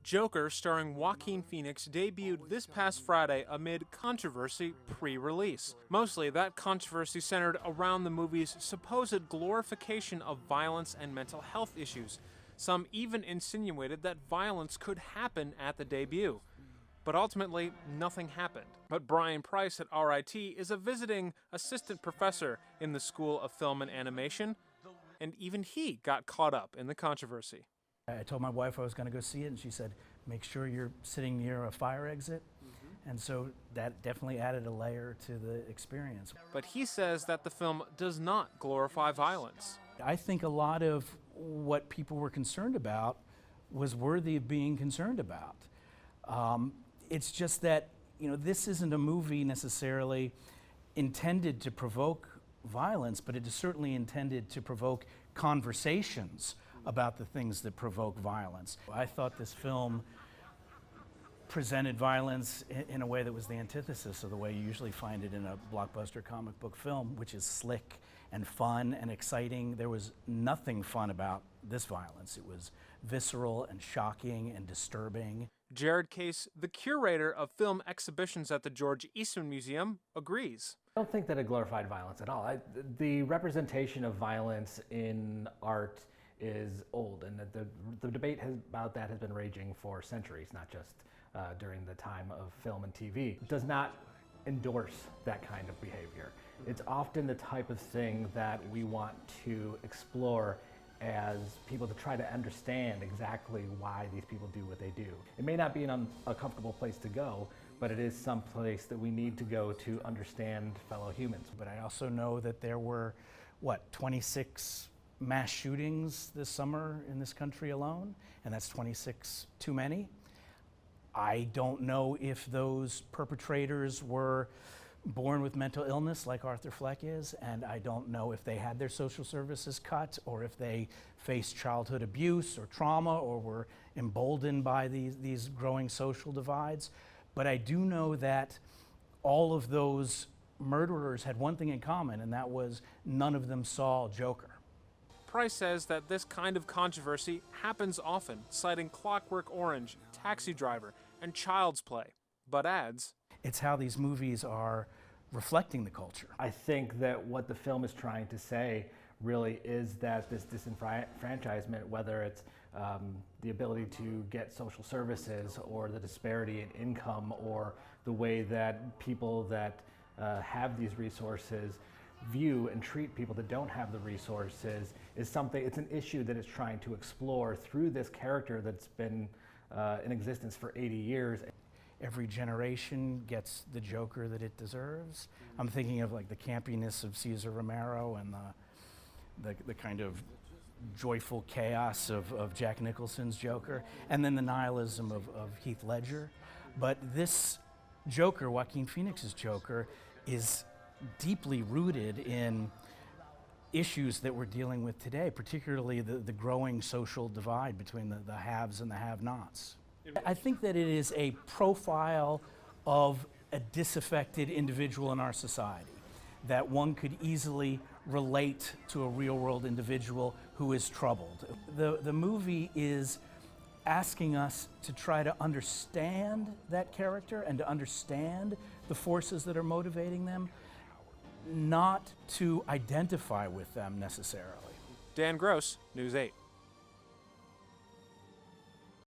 Joker, starring Joaquin Phoenix, debuted this past Friday amid controversy pre-release. Mostly, that controversy centered around the movie's supposed glorification of violence and mental health issues. Some even insinuated that violence could happen at the debut. But ultimately, nothing happened. But Brian Price at RIT is a visiting assistant professor in the School of Film and Animation, and even he got caught up in the controversy. I told my wife I was going to go see it, and she said, make sure you're sitting near a fire exit. And so that definitely added a layer to the experience. But he says that the film does not glorify violence. I think a lot of what people were concerned about was worthy of being concerned about. It's just that, this isn't a movie necessarily intended to provoke violence, but it is certainly intended to provoke conversations about the things that provoke violence. I thought this film presented violence in a way that was the antithesis of the way you usually find it in a blockbuster comic book film, which is slick and fun and exciting. There was nothing fun about this violence. It was visceral and shocking and disturbing. Jared Case, the curator of film exhibitions at the George Eastman Museum, agrees. I don't think that it glorified violence at all. The representation of violence in art is old, and the debate about that has been raging for centuries, not just during the time of film and TV. It does not endorse that kind of behavior. It's often the type of thing that we want to explore as people to try to understand exactly why these people do what they do. It may not be a comfortable place to go, but it is some place that we need to go to understand fellow humans. But I also know that there were, 26 mass shootings this summer in this country alone, and that's 26 too many. I don't know if those perpetrators were born with mental illness like Arthur Fleck is, and I don't know if they had their social services cut or if they faced childhood abuse or trauma or were emboldened by these growing social divides. But I do know that all of those murderers had one thing in common, and that was none of them saw Joker. Price says that this kind of controversy happens often, citing Clockwork Orange, Taxi Driver, and Child's Play, but adds, it's how these movies are reflecting the culture. I think that what the film is trying to say really is that this disenfranchisement, whether it's the ability to get social services or the disparity in income or the way that people that have these resources view and treat people that don't have the resources, is something, it's an issue that it's trying to explore through this character that's been in existence for 80 years. Every generation gets the Joker that it deserves. I'm thinking of like the campiness of Cesar Romero and the kind of joyful chaos of Jack Nicholson's Joker, and then the nihilism of Heath Ledger. But this Joker, Joaquin Phoenix's Joker, is deeply rooted in issues that we're dealing with today, particularly the growing social divide between the haves and the have-nots. I think that it is a profile of a disaffected individual in our society, that one could easily relate to a real-world individual who is troubled. The movie is asking us to try to understand that character and to understand the forces that are motivating them, not to identify with them necessarily. Dan Gross, News 8.